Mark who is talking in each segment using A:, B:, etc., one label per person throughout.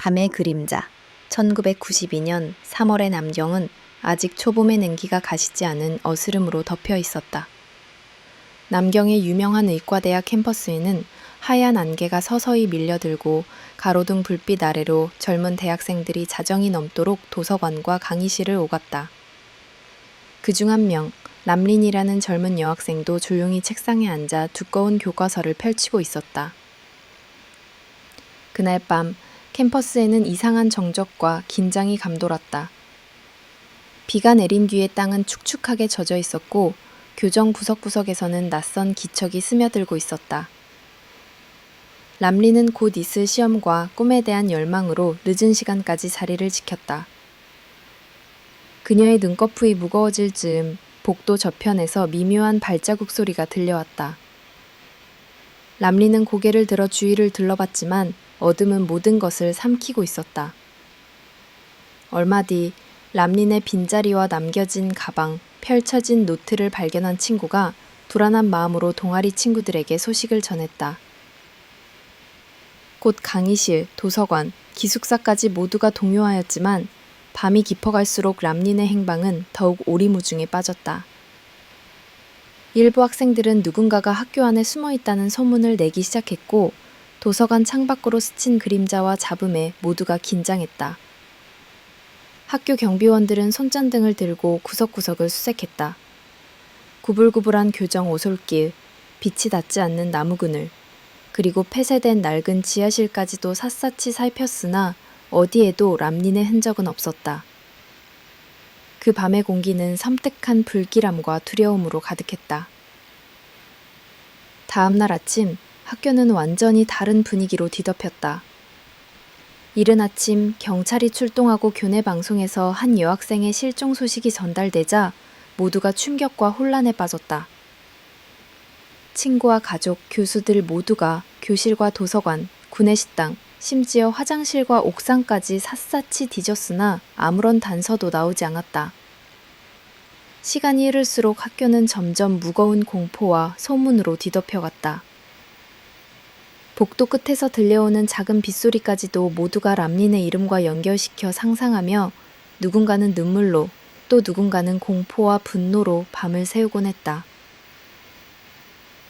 A: 밤의 그림자. 1992년 3월의 남경은 아직 초봄의 냉기가 가시지 않은 어스름으로 덮여 있었다. 남경의 유명한 의과대학 캠퍼스에는 하얀 안개가 서서히 밀려들고 가로등 불빛 아래로 젊은 대학생들이 자정이 넘도록 도서관과 강의실을 오갔다. 그중 한 명, 남린이라는 젊은 여학생도 조용히 책상에 앉아 두꺼운 교과서를 펼치고 있었다. 그날 밤 캠퍼스에는 이상한 정적과 긴장이 감돌았다. 비가 내린 뒤에 땅은 축축하게 젖어 있었고 교정 구석구석에서는 낯선 기척이 스며들고 있었다. 람리는 곧 있을 시험과 꿈에 대한 열망으로 늦은 시간까지 자리를 지켰다. 그녀의 눈꺼풀이 무거워질 즈음 복도 저편에서 미묘한 발자국 소리가 들려왔다. 람리는 고개를 들어 주위를 둘러봤지만 어둠은 모든 것을 삼키고 있었다. 얼마 뒤 람린의 빈자리와 남겨진 가방, 펼쳐진 노트를 발견한 친구가 불안한 마음으로 동아리 친구들에게 소식을 전했다. 곧 강의실, 도서관, 기숙사까지 모두가 동요하였지만 밤이 깊어갈수록 람린의 행방은 더욱 오리무중에 빠졌다. 일부 학생들은 누군가가 학교 안에 숨어 있다는 소문을 내기 시작했고 도서관 창밖으로 스친 그림자와 잡음에 모두가 긴장했다. 학교 경비원들은 손전등을 들고 구석구석을 수색했다. 구불구불한 교정 오솔길, 빛이 닿지 않는 나무 그늘, 그리고 폐쇄된 낡은 지하실까지도 샅샅이 살폈으나 어디에도 람린의 흔적은 없었다. 그 밤의 공기는 섬뜩한 불길함과 두려움으로 가득했다. 다음 날 아침, 학교는 완전히 다른 분위기로 뒤덮였다. 이른 아침 경찰이 출동하고 교내 방송에서 한 여학생의 실종 소식이 전달되자 모두가 충격과 혼란에 빠졌다. 친구와 가족, 교수들 모두가 교실과 도서관, 구내식당, 심지어 화장실과 옥상까지 샅샅이 뒤졌으나 아무런 단서도 나오지 않았다. 시간이 흐를수록 학교는 점점 무거운 공포와 소문으로 뒤덮여갔다. 복도 끝에서 들려오는 작은 빗소리까지도 모두가 람린의 이름과 연결시켜 상상하며 누군가는 눈물로 또 누군가는 공포와 분노로 밤을 새우곤 했다.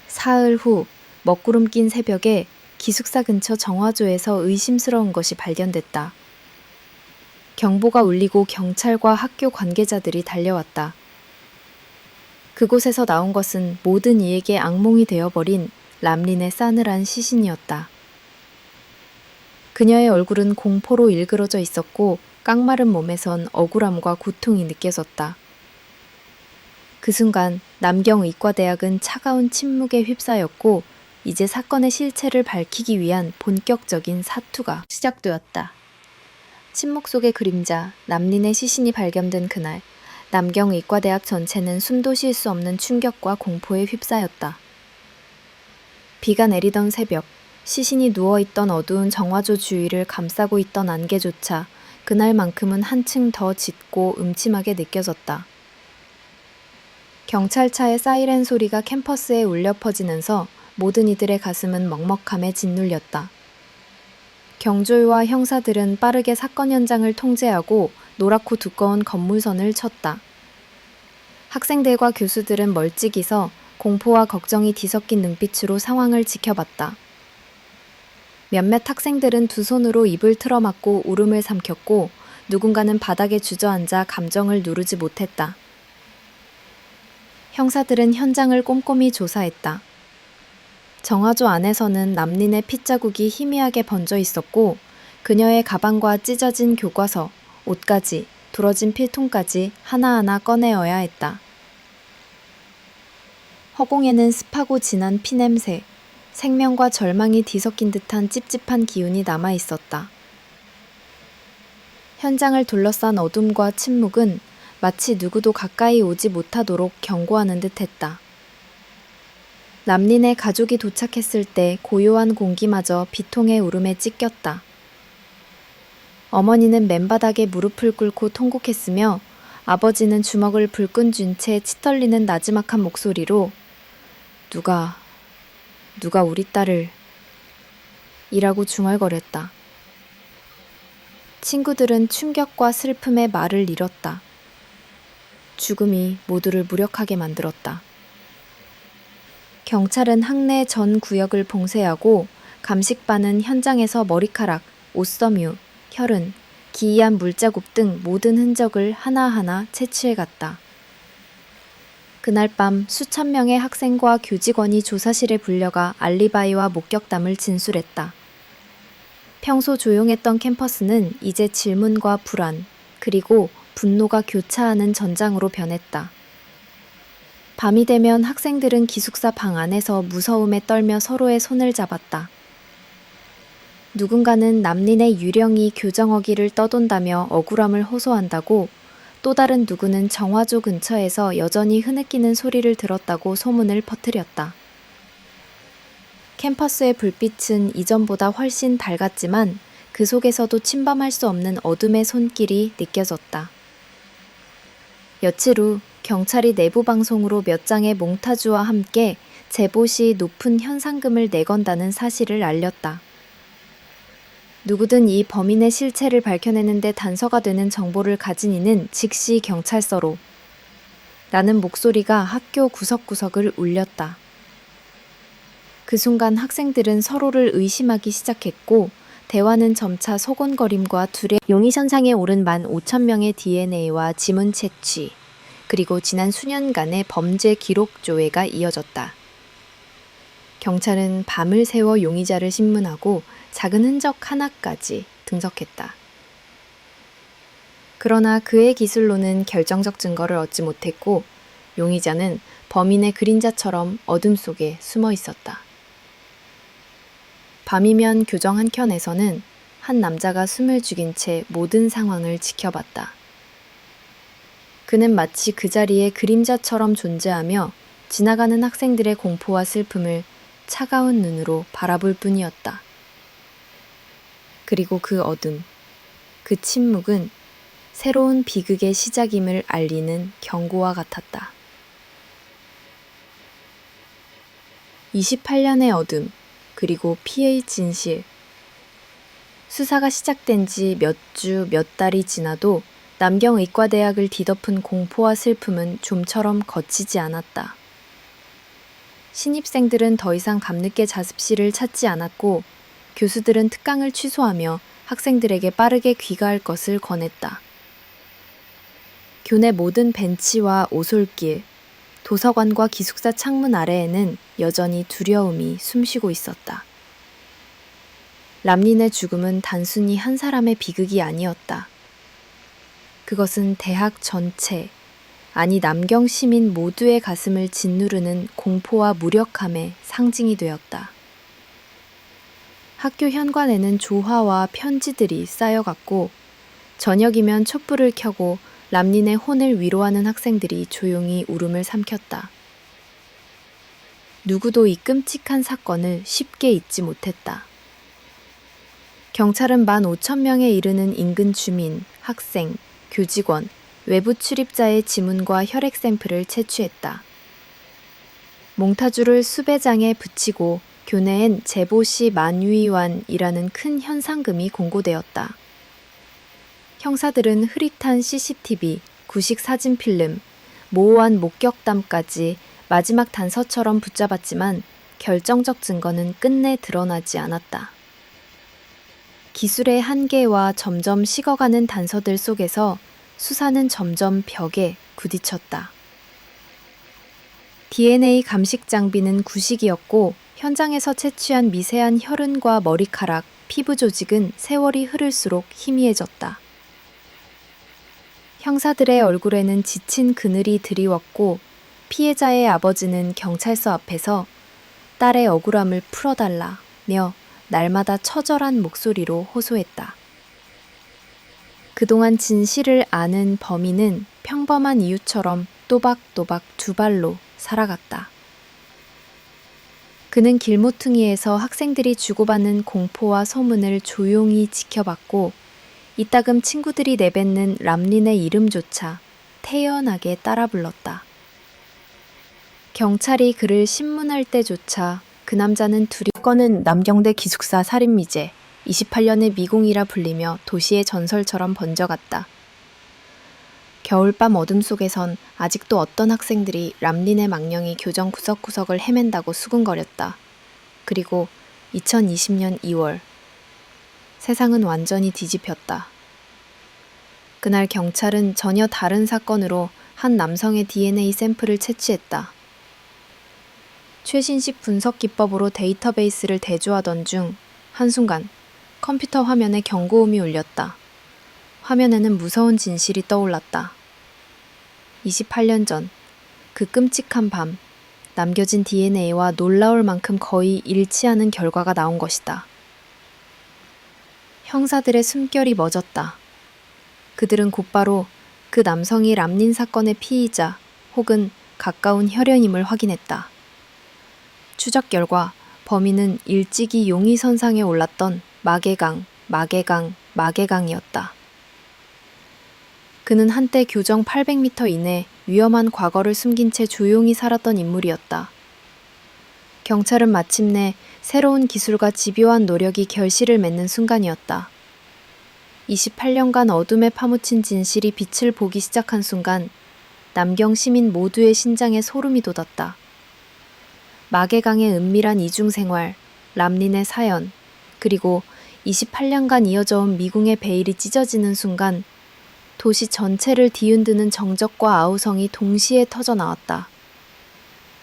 A: 사흘 후 먹구름 낀 새벽에 기숙사 근처 정화조에서 의심스러운 것이 발견됐다. 경보가 울리고 경찰과 학교 관계자들이 달려왔다. 그곳에서 나온 것은 모든 이에게 악몽이 되어버린 람린의 싸늘한 시신이었다. 그녀의 얼굴은 공포로 일그러져 있었고 깡마른 몸에선 억울함과 고통이 느껴졌다. 그 순간 남경의과대학은 차가운 침묵에 휩싸였고 이제 사건의 실체를 밝히기 위한 본격적인 사투가 시작되었다. 침묵 속의 그림자, 람린의 시신이 발견된 그날, 남경의과대학 전체는 숨도 쉴 수 없는 충격과 공포에 휩싸였다. 비가 내리던 새벽, 시신이 누워있던 어두운 정화조 주위를 감싸고 있던 안개조차 그날만큼은 한층 더 짙고 음침하게 느껴졌다. 경찰차의 사이렌 소리가 캠퍼스에 울려 퍼지면서 모든 이들의 가슴은 먹먹함에 짓눌렸다. 경조위와 형사들은 빠르게 사건 현장을 통제하고 노랗고 두꺼운 건물선을 쳤다. 학생들과 교수들은 멀찍이 서 공포와 걱정이 뒤섞인 눈빛으로 상황을 지켜봤다. 몇몇 학생들은 두 손으로 입을 틀어막고 울음을 삼켰고 누군가는 바닥에 주저앉아 감정을 누르지 못했다. 형사들은 현장을 꼼꼼히 조사했다. 정화조 안에서는 람린의 핏자국이 희미하게 번져 있었고 그녀의 가방과 찢어진 교과서, 옷까지, 부러진 필통까지 하나하나 꺼내어야 했다. 허공에는 습하고 진한 피냄새, 생명과 절망이 뒤섞인 듯한 찝찝한 기운이 남아 있었다. 현장을 둘러싼 어둠과 침묵은 마치 누구도 가까이 오지 못하도록 경고하는 듯했다. 람린의 가족이 도착했을 때 고요한 공기마저 비통의 울음에 찢겼다. 어머니는 맨바닥에 무릎을 꿇고 통곡했으며 아버지는 주먹을 불끈 쥔 채 치떨리는 나지막한 목소리로 누가 우리 딸을 이라고 중얼거렸다. 친구들은 충격과 슬픔에 말을 잃었다. 죽음이 모두를 무력하게 만들었다. 경찰은 학내 전 구역을 봉쇄하고 감식반은 현장에서 머리카락, 옷섬유, 혈흔, 기이한 물자국 등 모든 흔적을 하나하나 채취해갔다. 그날 밤 수천 명의 학생과 교직원이 조사실에 불려가 알리바이와 목격담을 진술했다. 평소 조용했던 캠퍼스는 이제 질문과 불안, 그리고 분노가 교차하는 전장으로 변했다. 밤이 되면 학생들은 기숙사 방 안에서 무서움에 떨며 서로의 손을 잡았다. 누군가는 남린의 유령이 교정어기를 떠돈다며 억울함을 호소한다고, 또 다른 누구는 정화조 근처에서 여전히 흐느끼는 소리를 들었다고 소문을 퍼뜨렸다. 캠퍼스의 불빛은 이전보다 훨씬 밝았지만 그 속에서도 침범할 수 없는 어둠의 손길이 느껴졌다. 며칠 후 경찰이 내부 방송으로 몇 장의 몽타주와 함께 제보 시 높은 현상금을 내건다는 사실을 알렸다. 누구든 이 범인의 실체를 밝혀내는 데 단서가 되는 정보를 가진 이는 즉시 경찰서로, 라는 목소리가 학교 구석구석을 울렸다. 그 순간 학생들은 서로를 의심하기 시작했고, 대화는 점차 소곤거림과 둘의 용의선상에 오른 15,000명의 DNA와 지문 채취, 그리고 지난 수년간의 범죄 기록 조회가 이어졌다. 경찰은 밤을 새워 용의자를 신문하고 작은 흔적 하나까지 분석했다. 그러나 그의 기술로는 결정적 증거를 얻지 못했고, 용의자는 범인의 그림자처럼 어둠 속에 숨어 있었다. 밤이면 교정 한켠에서는 한 남자가 숨을 죽인 채 모든 상황을 지켜봤다. 그는 마치 그 자리에 그림자처럼 존재하며 지나가는 학생들의 공포와 슬픔을 차가운 눈으로 바라볼 뿐이었다. 그리고 그 어둠, 그 침묵은 새로운 비극의 시작임을 알리는 경고와 같았다. 28년의 어둠, 그리고 피해의 진실. 수사가 시작된 지 몇 주, 몇 달이 지나도 남경의과대학을 뒤덮은 공포와 슬픔은 좀처럼 걷히지 않았다. 신입생들은 더 이상 밤늦게 자습실을 찾지 않았고, 교수들은 특강을 취소하며 학생들에게 빠르게 귀가할 것을 권했다. 교내 모든 벤치와 오솔길, 도서관과 기숙사 창문 아래에는 여전히 두려움이 숨쉬고 있었다. 람린의 죽음은 단순히 한 사람의 비극이 아니었다. 그것은 대학 전체, 아니 남경 시민 모두의 가슴을 짓누르는 공포와 무력함의 상징이 되었다. 학교 현관에는 조화와 편지들이 쌓여갔고, 저녁이면 촛불을 켜고 람린의 혼을 위로하는 학생들이 조용히 울음을 삼켰다. 누구도 이 끔찍한 사건을 쉽게 잊지 못했다. 경찰은 15,000명에 이르는 인근 주민, 학생, 교직원, 외부 출입자의 지문과 혈액 샘플을 채취했다. 몽타주를 수배 장에 붙이고 교내엔 제보 시 10,000위안이라는 큰 현상금이 공고되었다. 형사들은 흐릿한 CCTV, 구식 사진 필름, 모호한 목격담까지 마지막 단서처럼 붙잡았지만 결정적 증거는 끝내 드러나지 않았다. 기술의 한계와 점점 식어가는 단서들 속에서 수사는 점점 벽에 부딪혔다. DNA 감식 장비는 구식이었고, 현장에서 채취한 미세한 혈흔과 머리카락, 피부 조직은 세월이 흐를수록 희미해졌다. 형사들의 얼굴에는 지친 그늘이 드리웠고, 피해자의 아버지는 경찰서 앞에서 딸의 억울함을 풀어달라며 날마다 처절한 목소리로 호소했다. 그동안 진실을 아는 범인은 평범한 이웃처럼 또박또박 두 발로 살아갔다. 그는 길모퉁이에서 학생들이 주고받는 공포와 소문을 조용히 지켜봤고, 이따금 친구들이 내뱉는 람린의 이름조차 태연하게 따라 불렀다. 경찰이 그를 신문할 때조차 그 남자는 두려워하는 남경대 기숙사 살인미제, 28년의 미궁이라 불리며 도시의 전설처럼 번져갔다. 겨울밤 어둠 속에선 아직도 어떤 학생들이 람린의 망령이 교정 구석구석을 헤맨다고 수군거렸다. 그리고 2020년 2월, 세상은 완전히 뒤집혔다. 그날 경찰은 전혀 다른 사건으로 한 남성의 DNA 샘플을 채취했다. 최신식 분석 기법으로 데이터베이스를 대조하던 중 한순간 컴퓨터 화면에 경고음이 울렸다. 화면에는 무서운 진실이 떠올랐다. 28년 전, 그 끔찍한 밤, 남겨진 DNA와 놀라울 만큼 거의 일치하는 결과가 나온 것이다. 형사들의 숨결이 멎었다. 그들은 곧바로 그 남성이 람린 사건의 피의자 혹은 가까운 혈연임을 확인했다. 추적 결과 범인은 일찍이 용의선상에 올랐던 마계강이었다. 그는 한때 교정 800m 이내 위험한 과거를 숨긴 채 조용히 살았던 인물이었다. 경찰은 마침내 새로운 기술과 집요한 노력이 결실을 맺는 순간이었다. 28년간 어둠에 파묻힌 진실이 빛을 보기 시작한 순간 남경 시민 모두의 심장에 소름이 돋았다. 마계강의 은밀한 이중생활, 람린의 사연, 그리고 28년간 이어져온 미궁의 베일이 찢어지는 순간 도시 전체를 뒤흔드는 정적과 아우성이 동시에 터져 나왔다.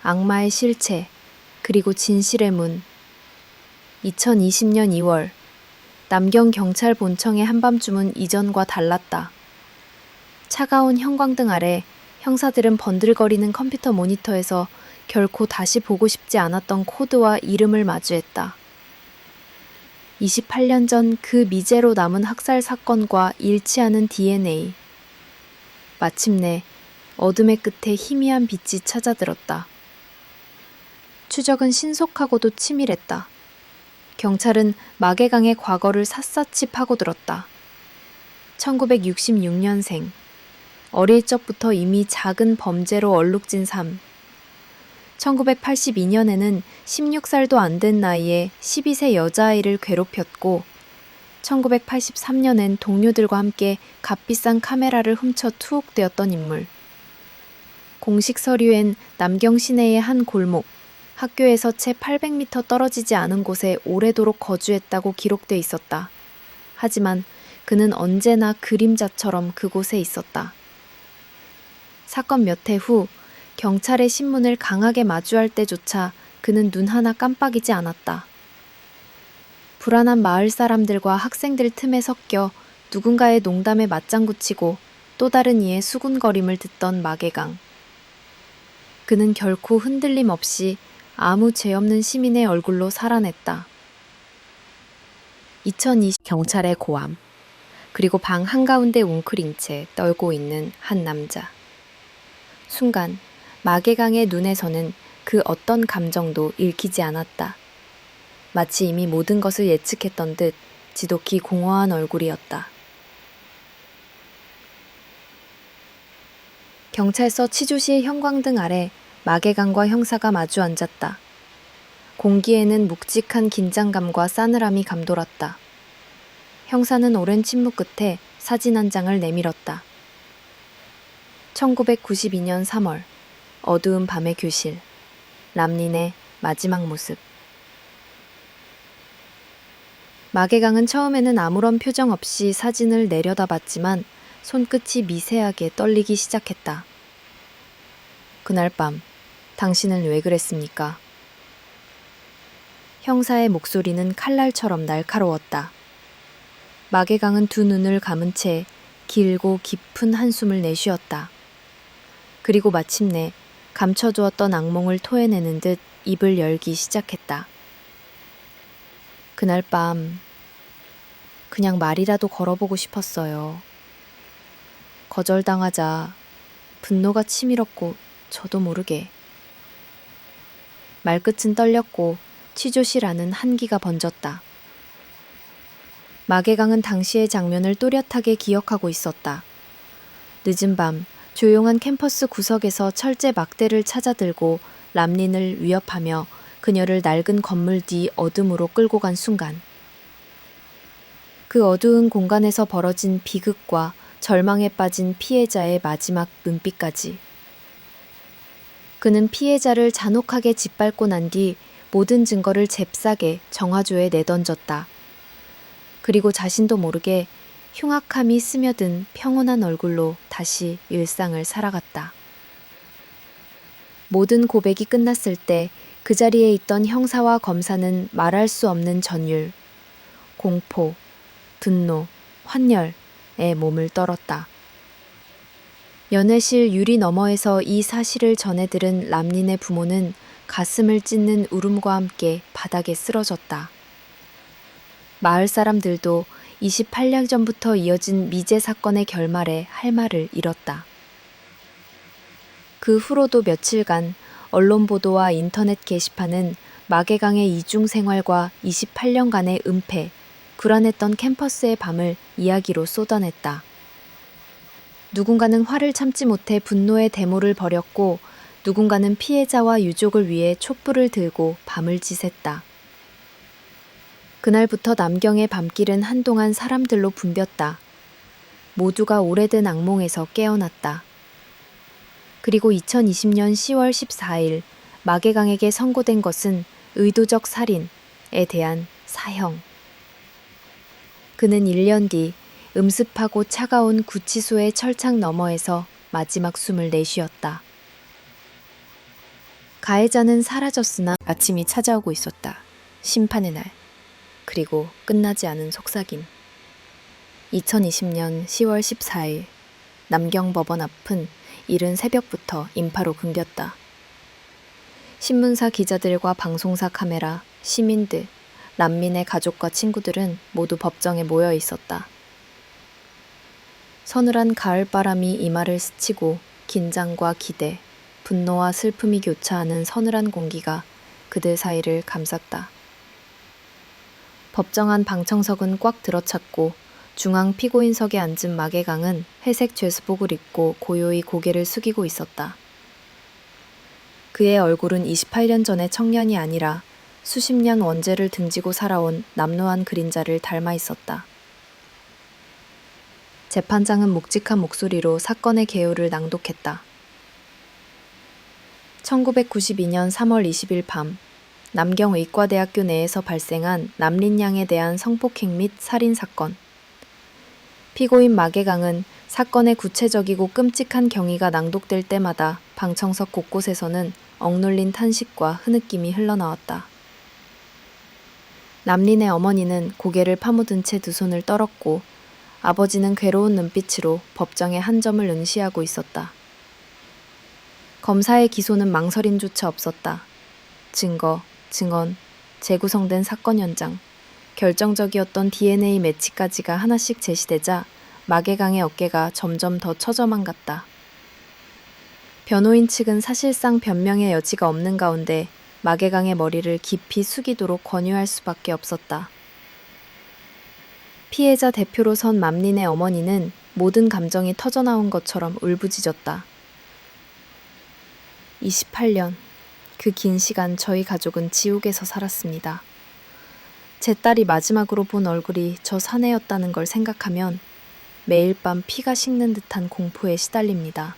A: 악마의 실체, 그리고 진실의 문. 2020년 2월, 남경 경찰 본청의 한밤중은 이전과 달랐다. 차가운 형광등 아래 형사들은 번들거리는 컴퓨터 모니터에서 결코 다시 보고 싶지 않았던 코드와 이름을 마주했다. 28년 전 그 미제로 남은 학살 사건과 일치하는 DNA. 마침내 어둠의 끝에 희미한 빛이 찾아들었다. 추적은 신속하고도 치밀했다. 경찰은 마계강의 과거를 샅샅이 파고들었다. 1966년생. 어릴 적부터 이미 작은 범죄로 얼룩진 삶. 1982년에는 16살도 안 된 나이에 12세 여자아이를 괴롭혔고 1983년엔 동료들과 함께 값비싼 카메라를 훔쳐 투옥되었던 인물. 공식 서류엔 남경 시내의 한 골목, 학교에서 채 800m 떨어지지 않은 곳에 오래도록 거주했다고 기록돼 있었다. 하지만 그는 언제나 그림자처럼 그곳에 있었다. 사건 몇 해 후 경찰의 신문을 강하게 마주할 때조차 그는 눈 하나 깜빡이지 않았다. 불안한 마을 사람들과 학생들 틈에 섞여 누군가의 농담에 맞장구 치고 또 다른 이의 수군거림을 듣던 마계강. 그는 결코 흔들림 없이 아무 죄 없는 시민의 얼굴로 살아냈다. 2020 경찰의 고함, 그리고 방 한가운데 웅크린 채 떨고 있는 한 남자. 순간 마계강의 눈에서는 그 어떤 감정도 읽히지 않았다. 마치 이미 모든 것을 예측했던 듯 지독히 공허한 얼굴이었다. 경찰서 치조실 형광등 아래 마계강과 형사가 마주 앉았다. 공기에는 묵직한 긴장감과 싸늘함이 감돌았다. 형사는 오랜 침묵 끝에 사진 한 장을 내밀었다. 1992년 3월, 어두운 밤의 교실, 람린의 마지막 모습. 마계강은 처음에는 아무런 표정 없이 사진을 내려다봤지만 손끝이 미세하게 떨리기 시작했다. 그날 밤, 당신은 왜 그랬습니까? 형사의 목소리는 칼날처럼 날카로웠다. 마계강은 두 눈을 감은 채 길고 깊은 한숨을 내쉬었다. 그리고 마침내 감춰두었던 악몽을 토해내는 듯 입을 열기 시작했다. 그날 밤, 그냥 말이라도 걸어보고 싶었어요. 거절당하자 분노가 치밀었고 저도 모르게. 말끝은 떨렸고 취조실 안은 한기가 번졌다. 마계강은 당시의 장면을 또렷하게 기억하고 있었다. 늦은 밤 조용한 캠퍼스 구석에서 철제 막대를 찾아들고 람린을 위협하며 그녀를 낡은 건물 뒤 어둠으로 끌고 간 순간. 그 어두운 공간에서 벌어진 비극과 절망에 빠진 피해자의 마지막 눈빛까지. 그는 피해자를 잔혹하게 짓밟고 난 뒤 모든 증거를 잽싸게 정화조에 내던졌다. 그리고 자신도 모르게 흉악함이 스며든 평온한 얼굴로 다시 일상을 살아갔다. 모든 고백이 끝났을 때 그 자리에 있던 형사와 검사는 말할 수 없는 전율, 공포, 분노, 환멸에 몸을 떨었다. 연회실 유리 너머에서 이 사실을 전해 들은 람린의 부모는 가슴을 찢는 울음과 함께 바닥에 쓰러졌다. 마을 사람들도 28년 전부터 이어진 미제 사건의 결말에 할 말을 잃었다. 그 후로도 며칠간 언론 보도와 인터넷 게시판은 마계강의 이중 생활과 28년간의 은폐, 불안했던 캠퍼스의 밤을 이야기로 쏟아냈다. 누군가는 화를 참지 못해 분노의 데모를 벌였고 누군가는 피해자와 유족을 위해 촛불을 들고 밤을 지샜다. 그날부터 남경의 밤길은 한동안 사람들로 붐볐다. 모두가 오래된 악몽에서 깨어났다. 그리고 2020년 10월 14일 마계강에게 선고된 것은 의도적 살인에 대한 사형. 그는 1년 뒤 음습하고 차가운 구치소의 철창 너머에서 마지막 숨을 내쉬었다. 가해자는 사라졌으나 아침이 찾아오고 있었다. 심판의 날. 그리고 끝나지 않은 속삭임. 2020년 10월 14일 남경법원 앞은 이른 새벽부터 인파로 붐볐다. 신문사 기자들과 방송사 카메라, 시민들, 람민의 가족과 친구들은 모두 법정에 모여 있었다. 서늘한 가을바람이 이마를 스치고 긴장과 기대, 분노와 슬픔이 교차하는 서늘한 공기가 그들 사이를 감쌌다. 법정 안 방청석은 꽉 들어찼고 중앙 피고인석에 앉은 마계강은 회색 죄수복을 입고 고요히 고개를 숙이고 있었다. 그의 얼굴은 28년 전의 청년이 아니라 수십 년 원죄를 등지고 살아온 남루한 그림자를 닮아 있었다. 재판장은 묵직한 목소리로 사건의 개요를 낭독했다. 1992년 3월 20일 밤 남경의과대학교 내에서 발생한 람린 양에 대한 성폭행 및 살인 사건. 피고인 마계강은 사건의 구체적이고 끔찍한 경위가 낭독될 때마다 방청석 곳곳에서는 억눌린 탄식과 흐느낌이 흘러나왔다. 람린의 어머니는 고개를 파묻은 채 두 손을 떨었고 아버지는 괴로운 눈빛으로 법정의 한 점을 응시하고 있었다. 검사의 기소는 망설임조차 없었다. 증거, 증언, 재구성된 사건 현장, 결정적이었던 DNA 매치까지가 하나씩 제시되자 마계강의 어깨가 점점 더 처져만 갔다. 변호인 측은 사실상 변명의 여지가 없는 가운데 마계강의 머리를 깊이 숙이도록 권유할 수밖에 없었다. 피해자 대표로 선 맘린의 어머니는 모든 감정이 터져나온 것처럼 울부짖었다. 28년, 그 긴 시간 저희 가족은 지옥에서 살았습니다. 제 딸이 마지막으로 본 얼굴이 저 사내였다는 걸 생각하면 매일 밤 피가 식는 듯한 공포에 시달립니다.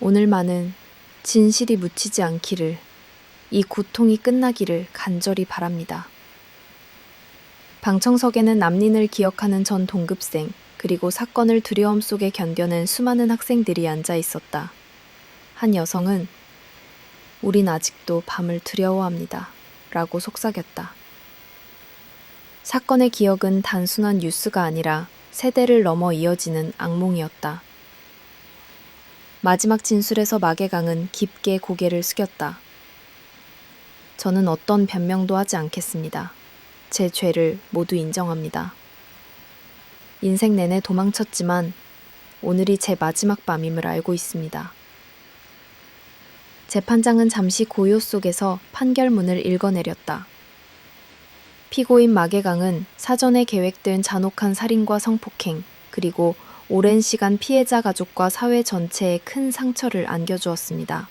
A: 오늘만은 진실이 묻히지 않기를, 이 고통이 끝나기를 간절히 바랍니다. 방청석에는 남린을 기억하는 전 동급생, 그리고 사건을 두려움 속에 견뎌낸 수많은 학생들이 앉아 있었다. 한 여성은 우린 아직도 밤을 두려워합니다. 라고 속삭였다. 사건의 기억은 단순한 뉴스가 아니라 세대를 넘어 이어지는 악몽이었다. 마지막 진술에서 마계강은 깊게 고개를 숙였다. 저는 어떤 변명도 하지 않겠습니다. 제 죄를 모두 인정합니다. 인생 내내 도망쳤지만 오늘이 제 마지막 밤임을 알고 있습니다. 재판장은 잠시 고요 속에서 판결문을 읽어내렸다. 피고인 마계강은 사전에 계획된 잔혹한 살인과 성폭행, 그리고 오랜 시간 피해자 가족과 사회 전체에 큰 상처를 안겨주었습니다.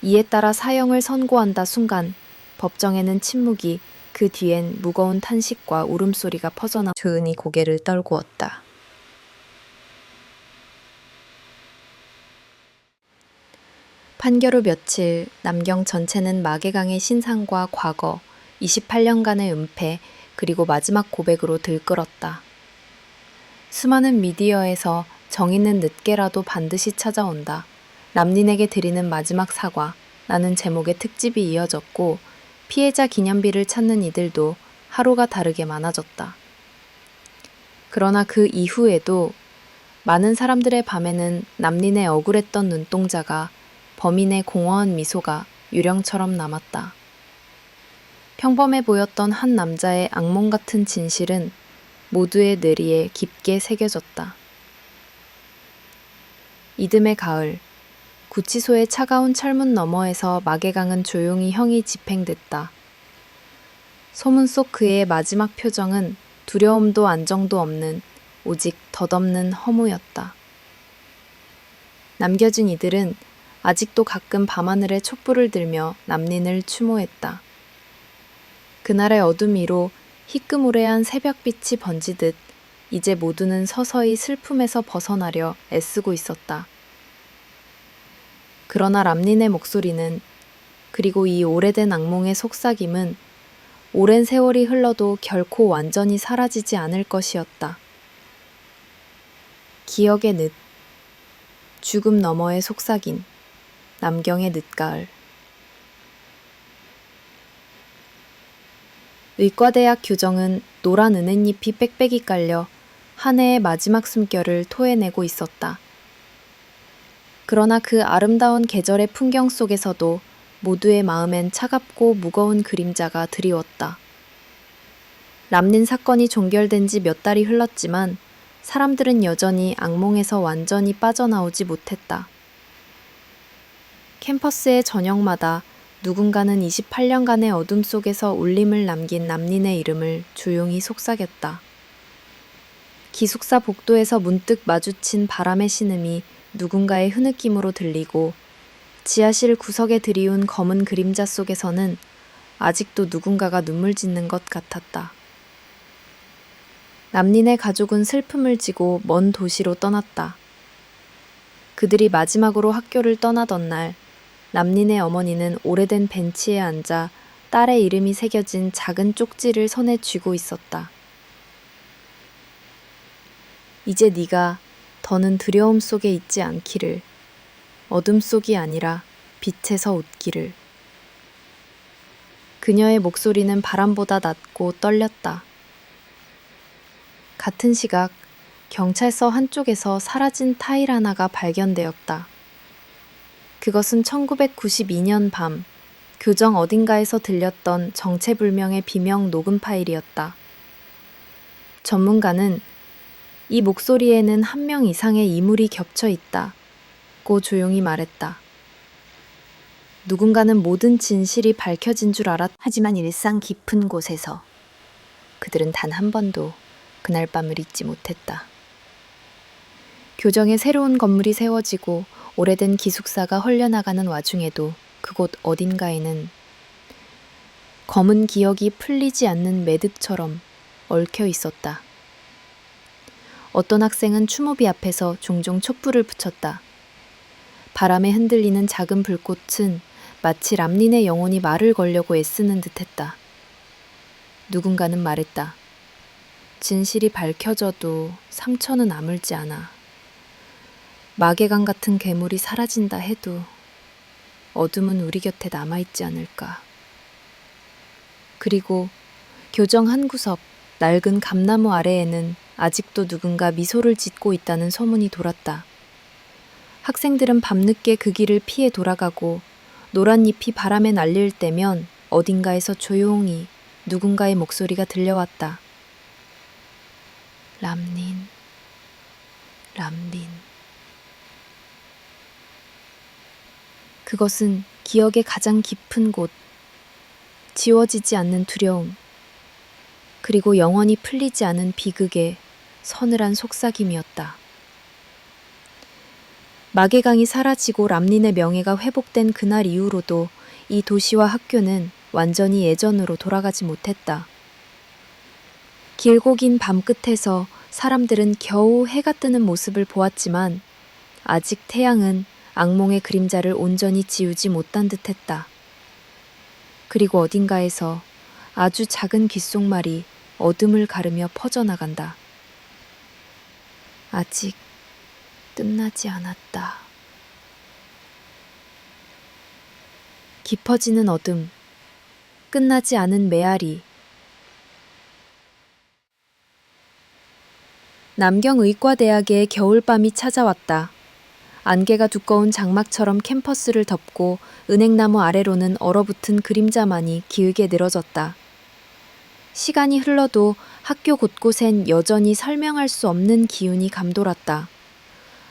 A: 이에 따라 사형을 선고한다 순간 법정에는 침묵이 그 뒤엔 무거운 탄식과 울음소리가 퍼져나 조은이 고개를 떨구었다. 판결 후 며칠 남경 전체는 마계강의 신상과 과거, 28년간의 은폐, 그리고 마지막 고백으로 들끓었다. 수많은 미디어에서 정의는 늦게라도 반드시 찾아온다. 람린에게 드리는 마지막 사과, 라는 제목의 특집이 이어졌고 피해자 기념비를 찾는 이들도 하루가 다르게 많아졌다. 그러나 그 이후에도 많은 사람들의 밤에는 람린의 억울했던 눈동자가 범인의 공허한 미소가 유령처럼 남았다. 평범해 보였던 한 남자의 악몽 같은 진실은 모두의 뇌리에 깊게 새겨졌다. 이듬해 가을, 구치소의 차가운 철문 너머에서 마계강은 조용히 형이 집행됐다. 소문 속 그의 마지막 표정은 두려움도 안정도 없는 오직 덧없는 허무였다. 남겨진 이들은 아직도 가끔 밤하늘에 촛불을 들며 람린을 추모했다. 그날의 어둠 위로 희끄무레한 새벽빛이 번지듯 이제 모두는 서서히 슬픔에서 벗어나려 애쓰고 있었다. 그러나 람린의 목소리는, 그리고 이 오래된 악몽의 속삭임은 오랜 세월이 흘러도 결코 완전히 사라지지 않을 것이었다. 기억의 늪, 죽음 너머의 속삭임, 남경의 늦가을. 의과대학 교정은 노란 은행잎이 빽빽이 깔려 한 해의 마지막 숨결을 토해내고 있었다. 그러나 그 아름다운 계절의 풍경 속에서도 모두의 마음엔 차갑고 무거운 그림자가 드리웠다. 람린 사건이 종결된 지 몇 달이 흘렀지만 사람들은 여전히 악몽에서 완전히 빠져나오지 못했다. 캠퍼스의 저녁마다 누군가는 28년간의 어둠 속에서 울림을 남긴 람린의 이름을 조용히 속삭였다. 기숙사 복도에서 문득 마주친 바람의 신음이 누군가의 흐느낌으로 들리고 지하실 구석에 드리운 검은 그림자 속에서는 아직도 누군가가 눈물 짓는 것 같았다. 람린의 가족은 슬픔을 지고 먼 도시로 떠났다. 그들이 마지막으로 학교를 떠나던 날, 람린의 어머니는 오래된 벤치에 앉아 딸의 이름이 새겨진 작은 쪽지를 손에 쥐고 있었다. 이제 네가 더는 두려움 속에 있지 않기를, 어둠 속이 아니라 빛에서 웃기를. 그녀의 목소리는 바람보다 낮고 떨렸다. 같은 시각 경찰서 한쪽에서 사라진 타일 하나가 발견되었다. 그것은 1992년 밤 교정 어딘가에서 들렸던 정체불명의 비명 녹음 파일이었다. 전문가는 이 목소리에는 한 명 이상의 이물이 겹쳐 있다고 조용히 말했다. 누군가는 모든 진실이 밝혀진 줄 알았다. 하지만 일상 깊은 곳에서 그들은 단 한 번도 그날 밤을 잊지 못했다. 교정에 새로운 건물이 세워지고 오래된 기숙사가 헐려나가는 와중에도 그곳 어딘가에는 검은 기억이 풀리지 않는 매듭처럼 얽혀 있었다. 어떤 학생은 추모비 앞에서 종종 촛불을 붙였다. 바람에 흔들리는 작은 불꽃은 마치 람린의 영혼이 말을 걸려고 애쓰는 듯했다. 누군가는 말했다. 진실이 밝혀져도 상처는 아물지 않아. 마계강 같은 괴물이 사라진다 해도 어둠은 우리 곁에 남아있지 않을까. 그리고 교정 한 구석 낡은 감나무 아래에는 아직도 누군가 미소를 짓고 있다는 소문이 돌았다. 학생들은 밤늦게 그 길을 피해 돌아가고 노란 잎이 바람에 날릴 때면 어딘가에서 조용히 누군가의 목소리가 들려왔다. 람린, 람린. 그것은 기억의 가장 깊은 곳, 지워지지 않는 두려움, 그리고 영원히 풀리지 않은 비극의 서늘한 속삭임이었다. 마계강이 사라지고 람린의 명예가 회복된 그날 이후로도 이 도시와 학교는 완전히 예전으로 돌아가지 못했다. 길고 긴 밤 끝에서 사람들은 겨우 해가 뜨는 모습을 보았지만 아직 태양은 악몽의 그림자를 온전히 지우지 못한 듯했다. 그리고 어딘가에서 아주 작은 귓속말이 어둠을 가르며 퍼져나간다. 아직 끝나지 않았다. 깊어지는 어둠, 끝나지 않은 메아리. 남경의과대학의 겨울밤이 찾아왔다. 안개가 두꺼운 장막처럼 캠퍼스를 덮고 은행나무 아래로는 얼어붙은 그림자만이 길게 늘어졌다. 시간이 흘러도 학교 곳곳엔 여전히 설명할 수 없는 기운이 감돌았다.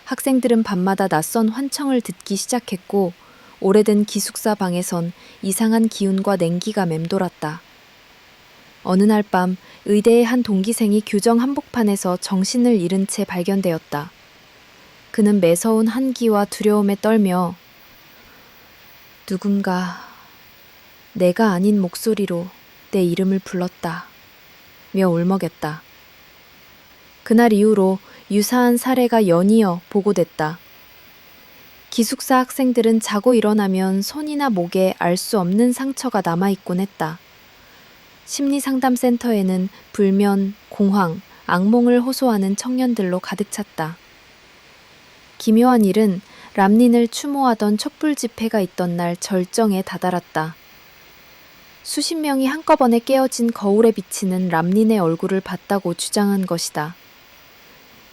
A: 학생들은 밤마다 낯선 환청을 듣기 시작했고 오래된 기숙사 방에선 이상한 기운과 냉기가 맴돌았다. 어느 날 밤 의대의 한 동기생이 교정 한복판에서 정신을 잃은 채 발견되었다. 그는 매서운 한기와 두려움에 떨며 누군가 내가 아닌 목소리로 내 이름을 불렀다 며 울먹였다. 그날 이후로 유사한 사례가 연이어 보고됐다. 기숙사 학생들은 자고 일어나면 손이나 목에 알 수 없는 상처가 남아있곤 했다. 심리상담센터에는 불면, 공황, 악몽을 호소하는 청년들로 가득 찼다. 기묘한 일은 람린을 추모하던 촛불 집회가 있던 날 절정에 다다랐다. 수십 명이 한꺼번에 깨어진 거울에 비치는 람린의 얼굴을 봤다고 주장한 것이다.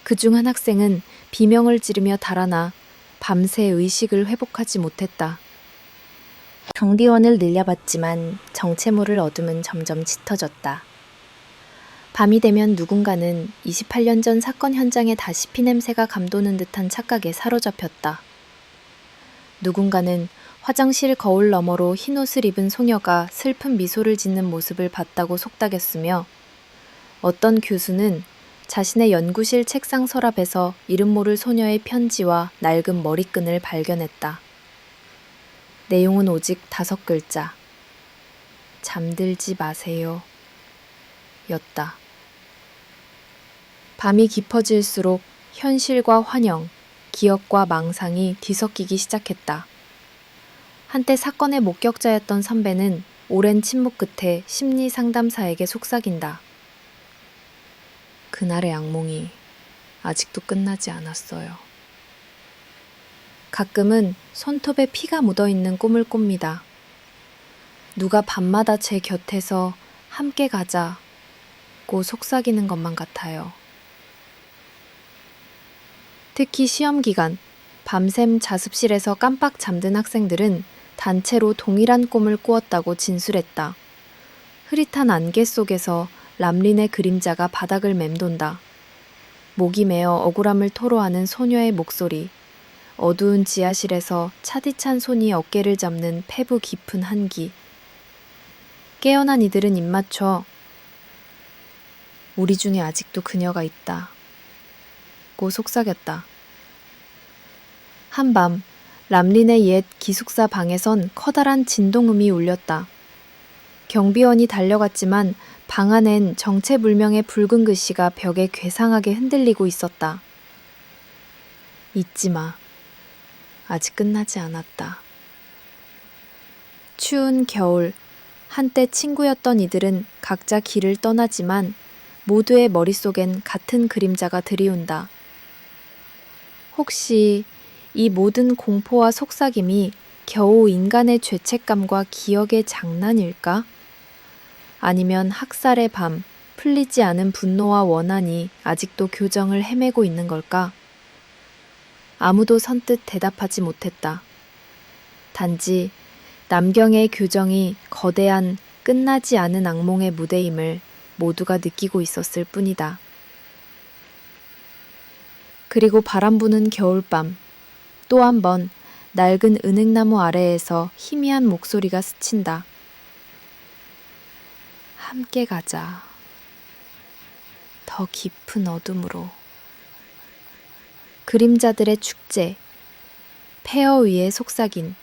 A: 그중 한 학생은 비명을 지르며 달아나 밤새 의식을 회복하지 못했다. 경비원을 늘려봤지만 정체 모를 어둠은 점점 짙어졌다. 밤이 되면 누군가는 28년 전 사건 현장에 다시 피냄새가 감도는 듯한 착각에 사로잡혔다. 누군가는 화장실 거울 너머로 흰옷을 입은 소녀가 슬픈 미소를 짓는 모습을 봤다고 속닥였으며 어떤 교수는 자신의 연구실 책상 서랍에서 이름 모를 소녀의 편지와 낡은 머리끈을 발견했다. 내용은 오직 5글자. 잠들지 마세요. 였다. 밤이 깊어질수록 현실과 환영, 기억과 망상이 뒤섞이기 시작했다. 한때 사건의 목격자였던 선배는 오랜 침묵 끝에 심리상담사에게 속삭인다. 그날의 악몽이 아직도 끝나지 않았어요. 가끔은 손톱에 피가 묻어있는 꿈을 꿉니다. 누가 밤마다 제 곁에서 함께 가자고 속삭이는 것만 같아요. 특히 시험 기간, 밤샘 자습실에서 깜빡 잠든 학생들은 단체로 동일한 꿈을 꾸었다고 진술했다. 흐릿한 안개 속에서 람린의 그림자가 바닥을 맴돈다. 목이 메어 억울함을 토로하는 소녀의 목소리, 어두운 지하실에서 차디찬 손이 어깨를 잡는 폐부 깊은 한기. 깨어난 이들은 입맞춰 우리 중에 아직도 그녀가 있다 고 속삭였다. 한밤 람린의 옛 기숙사 방에선 커다란 진동음이 울렸다. 경비원이 달려갔지만 방 안엔 정체불명의 붉은 글씨가 벽에 괴상하게 흔들리고 있었다. 잊지 마. 아직 끝나지 않았다. 추운 겨울, 한때 친구였던 이들은 각자 길을 떠나지만 모두의 머릿속엔 같은 그림자가 들이운다. 혹시 이 모든 공포와 속삭임이 겨우 인간의 죄책감과 기억의 장난일까? 아니면 학살의 밤, 풀리지 않은 분노와 원한이 아직도 교정을 헤매고 있는 걸까? 아무도 선뜻 대답하지 못했다. 단지 남경의 교정이 거대한 끝나지 않은 악몽의 무대임을 모두가 느끼고 있었을 뿐이다. 그리고 바람 부는 겨울밤, 또 한 번 낡은 은행나무 아래에서 희미한 목소리가 스친다. 함께 가자. 더 깊은 어둠으로. 그림자들의 축제, 폐허 위에 속삭인.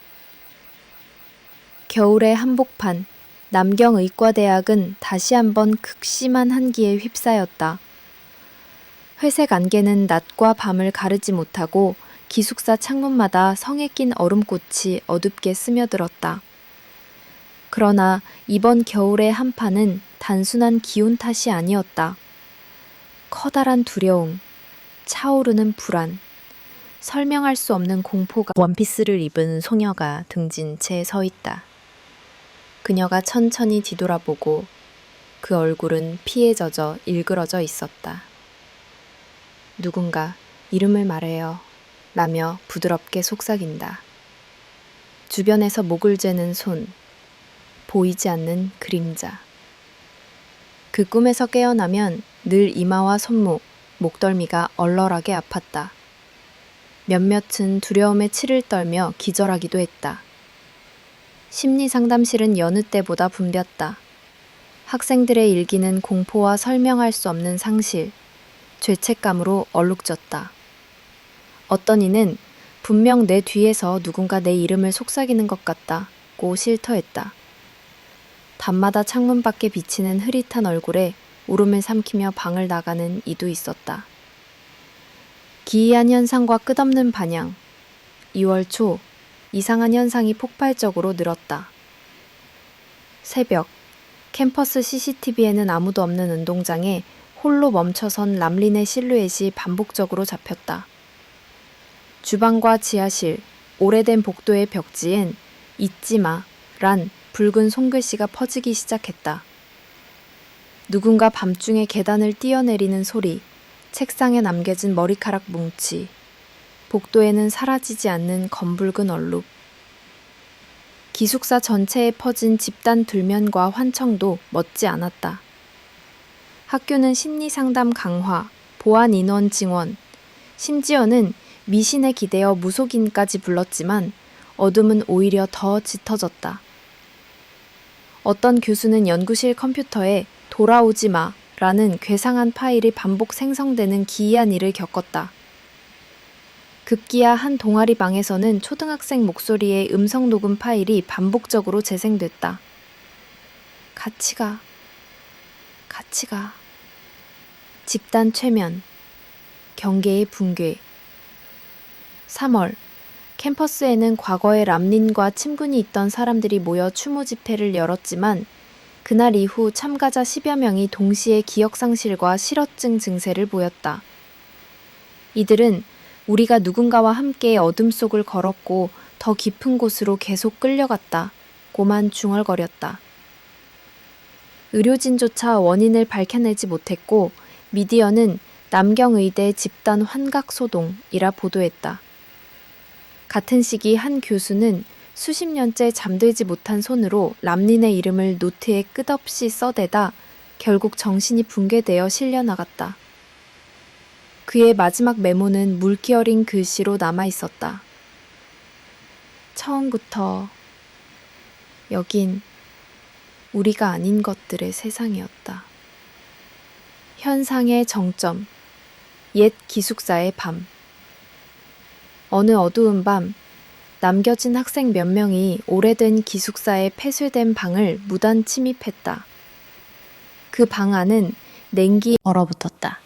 A: 겨울의 한복판, 남경의과대학은 다시 한번 극심한 한기에 휩싸였다. 회색 안개는 낮과 밤을 가르지 못하고 기숙사 창문마다 성에 낀 얼음꽃이 어둡게 스며들었다. 그러나 이번 겨울의 한파는 단순한 기온 탓이 아니었다. 커다란 두려움, 차오르는 불안, 설명할 수 없는 공포가 원피스를 입은 소녀가 등진 채 서 있다. 그녀가 천천히 뒤돌아보고 그 얼굴은 피에 젖어 일그러져 있었다. 누군가 이름을 말해요 라며 부드럽게 속삭인다. 주변에서 목을 죄는 손, 보이지 않는 그림자. 그 꿈에서 깨어나면 늘 이마와 손목, 목덜미가 얼얼하게 아팠다. 몇몇은 두려움에 치를 떨며 기절하기도 했다. 심리상담실은 여느 때보다 붐볐다. 학생들의 일기는 공포와 설명할 수 없는 상실, 죄책감으로 얼룩졌다. 어떤 이는 분명 내 뒤에서 누군가 내 이름을 속삭이는 것 같다고 실토했다. 밤마다 창문 밖에 비치는 흐릿한 얼굴에 울음을 삼키며 방을 나가는 이도 있었다. 기이한 현상과 끝없는 반향. 2월 초 이상한 현상이 폭발적으로 늘었다. 새벽, 캠퍼스 CCTV에는 아무도 없는 운동장에 홀로 멈춰선 람린의 실루엣이 반복적으로 잡혔다. 주방과 지하실, 오래된 복도의 벽지엔 잊지마 란 붉은 손글씨가 퍼지기 시작했다. 누군가 밤중에 계단을 뛰어내리는 소리, 책상에 남겨진 머리카락 뭉치, 복도에는 사라지지 않는 검붉은 얼룩. 기숙사 전체에 퍼진 집단 불면과 환청도 멎지 않았다. 학교는 심리상담 강화, 보안 인원 증원, 심지어는 미신에 기대어 무속인까지 불렀지만 어둠은 오히려 더 짙어졌다. 어떤 교수는 연구실 컴퓨터에 돌아오지 마 라는 괴상한 파일이 반복 생성되는 기이한 일을 겪었다. 급기야 한 동아리 방에서는 초등학생 목소리의 음성 녹음 파일이 반복적으로 재생됐다. 같이 가. 같이 가. 집단 최면. 경계의 붕괴. 3월. 캠퍼스에는 과거에 람린과 친분이 있던 사람들이 모여 추모 집회를 열었지만 그날 이후 참가자 10여 명이 동시에 기억상실과 실어증 증세를 보였다. 이들은 우리가 누군가와 함께 어둠 속을 걸었고 더 깊은 곳으로 계속 끌려갔다. 고만 중얼거렸다. 의료진조차 원인을 밝혀내지 못했고 미디어는 남경의대 집단 환각소동이라 보도했다. 같은 시기 한 교수는 수십 년째 잠들지 못한 손으로 람린의 이름을 노트에 끝없이 써대다 결국 정신이 붕괴되어 실려나갔다. 그의 마지막 메모는 물기 어린 글씨로 남아있었다. 처음부터 여긴 우리가 아닌 것들의 세상이었다. 현상의 정점, 옛 기숙사의 밤. 어느 어두운 밤, 남겨진 학생 몇 명이 오래된 기숙사의 폐쇄된 방을 무단 침입했다. 그 방 안은 냉기에 얼어붙었다.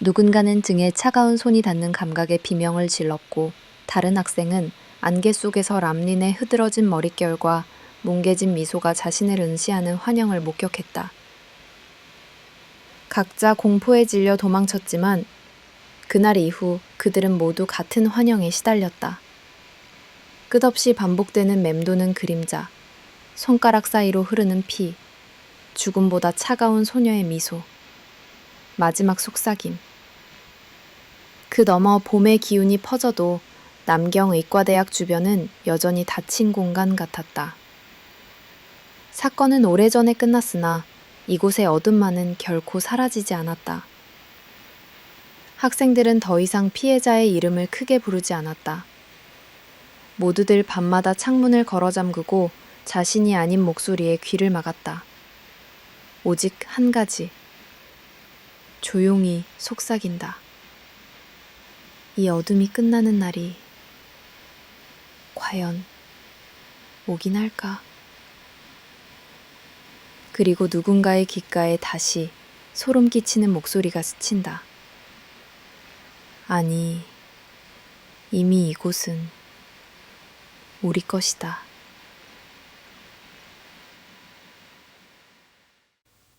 A: 누군가는 등에 차가운 손이 닿는 감각에 비명을 질렀고 다른 학생은 안개 속에서 람린의 흐드러진 머릿결과 뭉개진 미소가 자신을 응시하는 환영을 목격했다. 각자 공포에 질려 도망쳤지만 그날 이후 그들은 모두 같은 환영에 시달렸다. 끝없이 반복되는 맴도는 그림자, 손가락 사이로 흐르는 피, 죽음보다 차가운 소녀의 미소, 마지막 속삭임. 그 너머 봄의 기운이 퍼져도 남경의과대학 주변은 여전히 닫힌 공간 같았다. 사건은 오래전에 끝났으나 이곳의 어둠만은 결코 사라지지 않았다. 학생들은 더 이상 피해자의 이름을 크게 부르지 않았다. 모두들 밤마다 창문을 걸어 잠그고 자신이 아닌 목소리에 귀를 막았다. 오직 한 가지. 조용히 속삭인다. 이 어둠이 끝나는 날이 과연 오긴 할까? 그리고 누군가의 귓가에 다시 소름 끼치는 목소리가 스친다. 아니, 이미 이곳은 우리 것이다.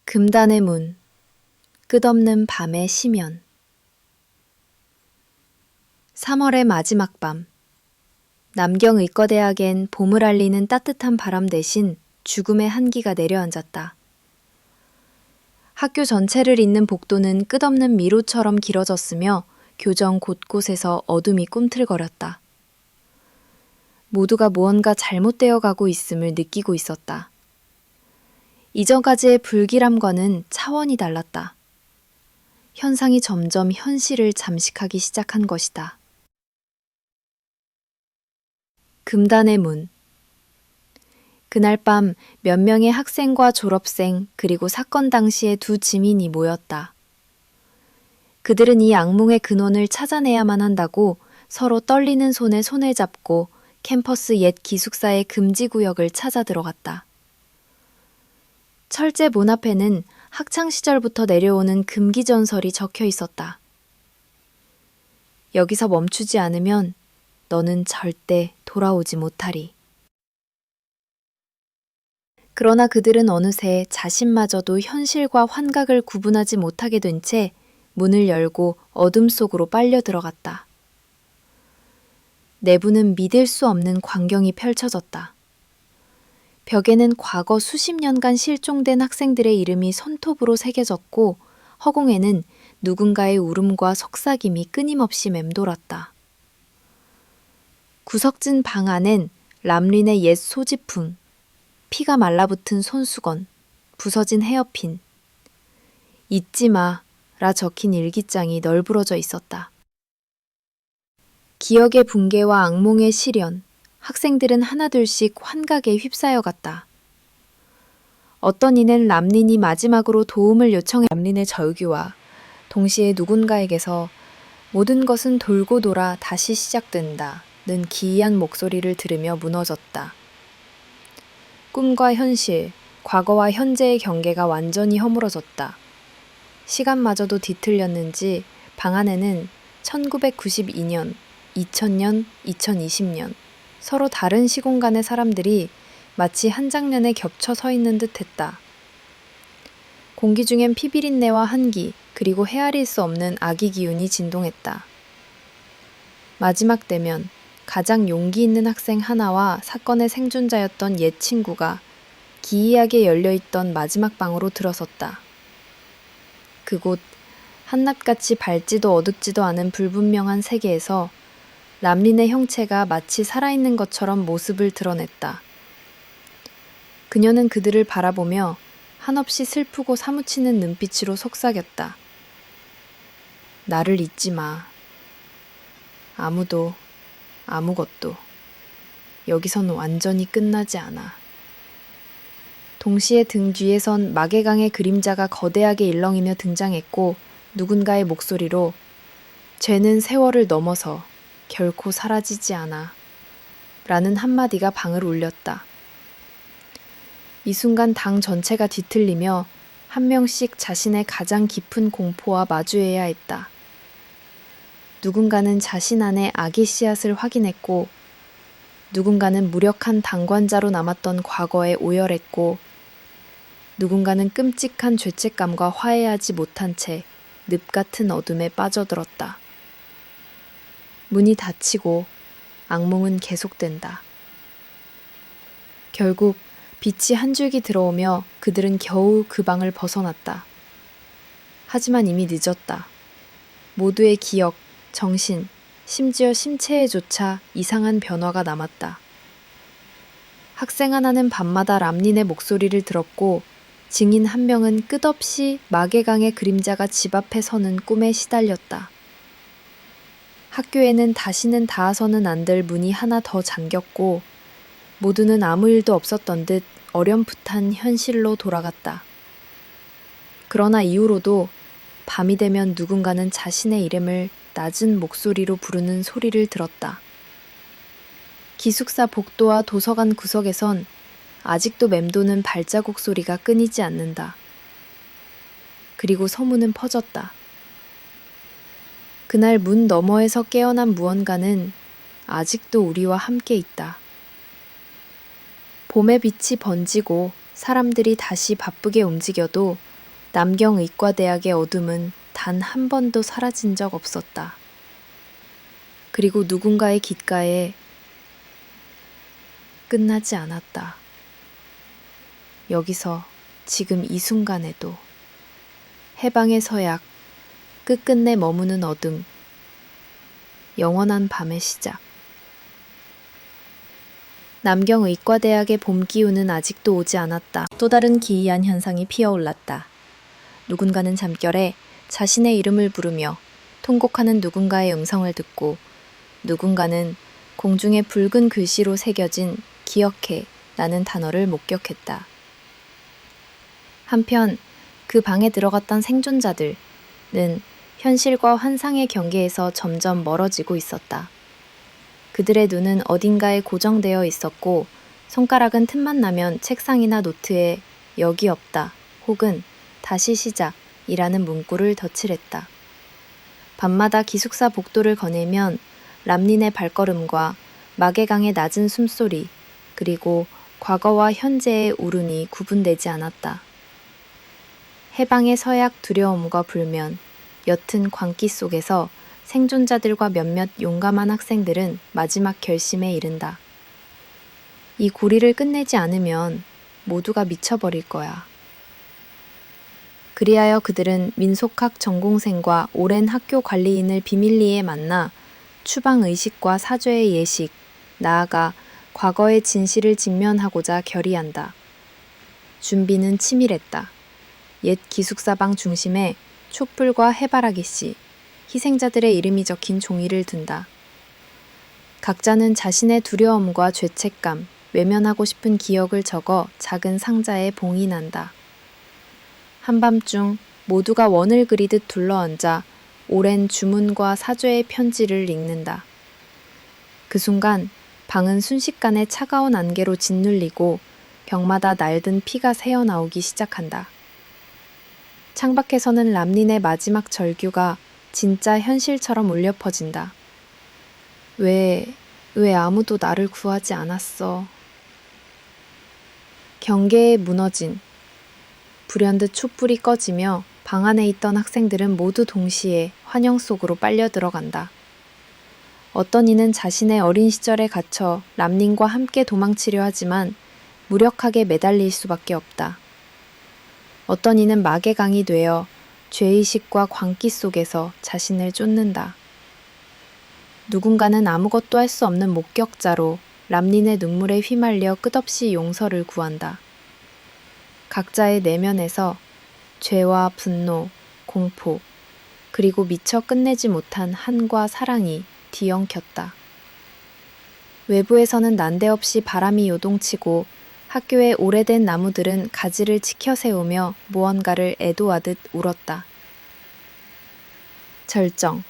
A: 금단의 문, 끝없는 밤의 심연. 3월의 마지막 밤. 남경의과대학엔 봄을 알리는 따뜻한 바람 대신 죽음의 한기가 내려앉았다. 학교 전체를 잇는 복도는 끝없는 미로처럼 길어졌으며 교정 곳곳에서 어둠이 꿈틀거렸다. 모두가 무언가 잘못되어 가고 있음을 느끼고 있었다. 이전까지의 불길함과는 차원이 달랐다. 현상이 점점 현실을 잠식하기 시작한 것이다. 금단의 문. 그날 밤 몇 명의 학생과 졸업생 그리고 사건 당시의 두 지민이 모였다. 그들은 이 악몽의 근원을 찾아내야만 한다고 서로 떨리는 손에 손을 잡고 캠퍼스 옛 기숙사의 금지구역을 찾아 들어갔다. 철제 문 앞에는 학창시절부터 내려오는 금기전설이 적혀 있었다. 여기서 멈추지 않으면 너는 절대 돌아오지 못하리. 그러나 그들은 어느새 자신마저도 현실과 환각을 구분하지 못하게 된 채 문을 열고 어둠 속으로 빨려 들어갔다. 내부는 믿을 수 없는 광경이 펼쳐졌다. 벽에는 과거 수십 년간 실종된 학생들의 이름이 손톱으로 새겨졌고 허공에는 누군가의 울음과 속삭임이 끊임없이 맴돌았다. 구석진 방 안엔 람린의 옛 소지품, 피가 말라붙은 손수건, 부서진 헤어핀, 잊지 마라 적힌 일기장이 널브러져 있었다. 기억의 붕괴와 악몽의 실현, 학생들은 하나둘씩 환각에 휩싸여 갔다. 어떤 이는 람린이 마지막으로 도움을 요청해 람린의 절규와 동시에 누군가에게서 모든 것은 돌고 돌아 다시 시작된다 는 기이한 목소리를 들으며 무너졌다. 꿈과 현실, 과거와 현재의 경계가 완전히 허물어졌다. 시간마저도 뒤틀렸는지 방 안에는 1992년, 2000년, 2020년 서로 다른 시공간의 사람들이 마치 한 장면에 겹쳐 서 있는 듯 했다. 공기 중엔 피비린내와 한기, 그리고 헤아릴 수 없는 악의 기운이 진동했다. 마지막 대면, 가장 용기 있는 학생 하나와 사건의 생존자였던 옛 친구가 기이하게 열려있던 마지막 방으로 들어섰다. 그곳 한낱같이 밝지도 어둡지도 않은 불분명한 세계에서 람린의 형체가 마치 살아있는 것처럼 모습을 드러냈다. 그녀는 그들을 바라보며 한없이 슬프고 사무치는 눈빛으로 속삭였다. 나를 잊지 마. 아무도 아무것도 여기선 완전히 끝나지 않아. 동시에 등 뒤에선 마개강의 그림자가 거대하게 일렁이며 등장했고 누군가의 목소리로 죄는 세월을 넘어서 결코 사라지지 않아 라는 한마디가 방을 울렸다. 이 순간 당 전체가 뒤틀리며 한 명씩 자신의 가장 깊은 공포와 마주해야 했다. 누군가는 자신 안에 악의 씨앗을 확인했고 누군가는 무력한 당관자로 남았던 과거에 오열했고 누군가는 끔찍한 죄책감과 화해하지 못한 채 늪 같은 어둠에 빠져들었다. 문이 닫히고 악몽은 계속된다. 결국 빛이 한 줄기 들어오며 그들은 겨우 그 방을 벗어났다. 하지만 이미 늦었다. 모두의 기억, 정신, 심지어 심체에조차 이상한 변화가 남았다. 학생 하나는 밤마다 람린의 목소리를 들었고 증인 한 명은 끝없이 마개강의 그림자가 집 앞에 서는 꿈에 시달렸다. 학교에는 다시는 닿아서는 안 될 문이 하나 더 잠겼고 모두는 아무 일도 없었던 듯 어렴풋한 현실로 돌아갔다. 그러나 이후로도 밤이 되면 누군가는 자신의 이름을 낮은 목소리로 부르는 소리를 들었다. 기숙사 복도와 도서관 구석에선 아직도 맴도는 발자국 소리가 끊이지 않는다. 그리고 소문은 퍼졌다. 그날 문 너머에서 깨어난 무언가는 아직도 우리와 함께 있다. 봄의 빛이 번지고 사람들이 다시 바쁘게 움직여도 남경의과대학의 어둠은 단 한 번도 사라진 적 없었다. 그리고 누군가의 귓가에 끝나지 않았다. 여기서 지금 이 순간에도 해방의 서약, 끝끝내 머무는 어둠, 영원한 밤의 시작. 남경의과대학의 봄 기운은 아직도 오지 않았다. 또 다른 기이한 현상이 피어올랐다. 누군가는 잠결에 자신의 이름을 부르며 통곡하는 누군가의 음성을 듣고 누군가는 공중에 붉은 글씨로 새겨진 기억해 라는 단어를 목격했다. 한편 그 방에 들어갔던 생존자들은 현실과 환상의 경계에서 점점 멀어지고 있었다. 그들의 눈은 어딘가에 고정되어 있었고 손가락은 틈만 나면 책상이나 노트에 여기 없다 혹은 다시 시작이라는 문구를 덧칠했다. 밤마다 기숙사 복도를 거닐면 람린의 발걸음과 마개강의 낮은 숨소리 그리고 과거와 현재의 울음이 구분되지 않았다. 해방의 서약 두려움과 불면, 옅은 광기 속에서 생존자들과 몇몇 용감한 학생들은 마지막 결심에 이른다. 이 고리를 끝내지 않으면 모두가 미쳐버릴 거야. 그리하여 그들은 민속학 전공생과 오랜 학교 관리인을 비밀리에 만나 추방의식과 사죄의 예식, 나아가 과거의 진실을 직면하고자 결의한다. 준비는 치밀했다. 옛 기숙사방 중심에 촛불과 해바라기 씨, 희생자들의 이름이 적힌 종이를 든다. 각자는 자신의 두려움과 죄책감, 외면하고 싶은 기억을 적어 작은 상자에 봉인한다. 한밤중 모두가 원을 그리듯 둘러앉아 오랜 주문과 사죄의 편지를 읽는다. 그 순간 방은 순식간에 차가운 안개로 짓눌리고 벽마다 날든 피가 새어나오기 시작한다. 창밖에서는 람린의 마지막 절규가 진짜 현실처럼 울려 퍼진다. 왜 아무도 나를 구하지 않았어. 경계에 무너진 불현듯 촛불이 꺼지며 방 안에 있던 학생들은 모두 동시에 환영 속으로 빨려 들어간다. 어떤 이는 자신의 어린 시절에 갇혀 람린과 함께 도망치려 하지만 무력하게 매달릴 수밖에 없다. 어떤 이는 마개강이 되어 죄의식과 광기 속에서 자신을 쫓는다. 누군가는 아무것도 할 수 없는 목격자로 람린의 눈물에 휘말려 끝없이 용서를 구한다. 각자의 내면에서 죄와 분노, 공포, 그리고 미처 끝내지 못한 한과 사랑이 뒤엉켰다. 외부에서는 난데없이 바람이 요동치고 학교의 오래된 나무들은 가지를 치켜 세우며 무언가를 애도하듯 울었다. 절정,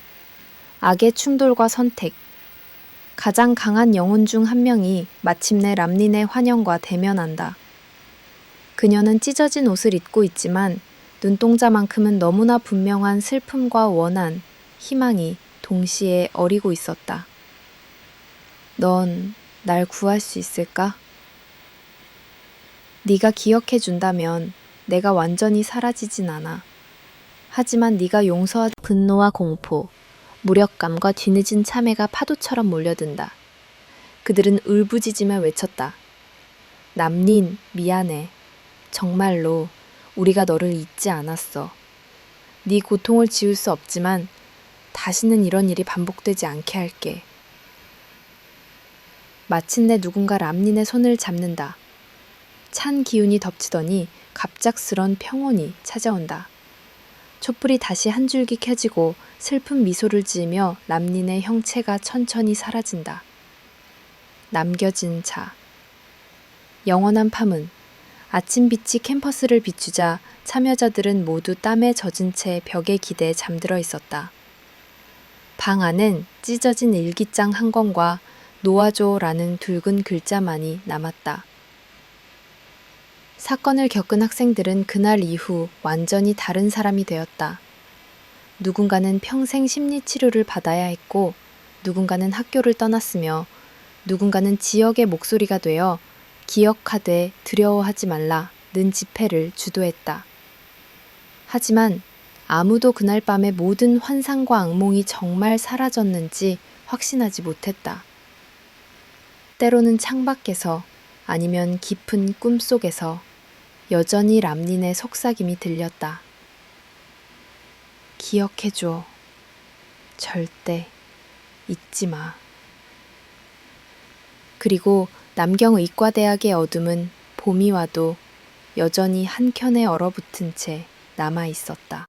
A: 악의 충돌과 선택, 가장 강한 영혼 중 한 명이 마침내 람린의 환영과 대면한다. 그녀는 찢어진 옷을 입고 있지만 눈동자만큼은 너무나 분명한 슬픔과 원한, 희망이 동시에 어리고 있었다. 넌 날 구할 수 있을까? 네가 기억해준다면 내가 완전히 사라지진 않아. 하지만 네가 용서하지 분노와 공포, 무력감과 뒤늦은 참회가 파도처럼 몰려든다. 그들은 울부짖으며 외쳤다. 람린, 미안해. 정말로 우리가 너를 잊지 않았어. 네 고통을 지울 수 없지만 다시는 이런 일이 반복되지 않게 할게. 마침내 누군가 람린의 손을 잡는다. 찬 기운이 덮치더니 갑작스런 평온이 찾아온다. 촛불이 다시 한 줄기 켜지고 슬픈 미소를 지으며 람린의 형체가 천천히 사라진다. 남겨진 자. 영원한 파문. 아침빛이 캠퍼스를 비추자 참여자들은 모두 땀에 젖은 채 벽에 기대 잠들어 있었다. 방 안엔 찢어진 일기장 한 권과 놓아줘라는 붉은 글자만이 남았다. 사건을 겪은 학생들은 그날 이후 완전히 다른 사람이 되었다. 누군가는 평생 심리치료를 받아야 했고, 누군가는 학교를 떠났으며, 누군가는 지역의 목소리가 되어 기억하되 두려워하지 말라는 집회를 주도했다. 하지만 아무도 그날 밤의 모든 환상과 악몽이 정말 사라졌는지 확신하지 못했다. 때로는 창밖에서 아니면 깊은 꿈속에서 여전히 람린의 속삭임이 들렸다. 기억해줘. 절대 잊지 마. 그리고 남경의과대학의 어둠은 봄이 와도 여전히 한켠에 얼어붙은 채 남아 있었다.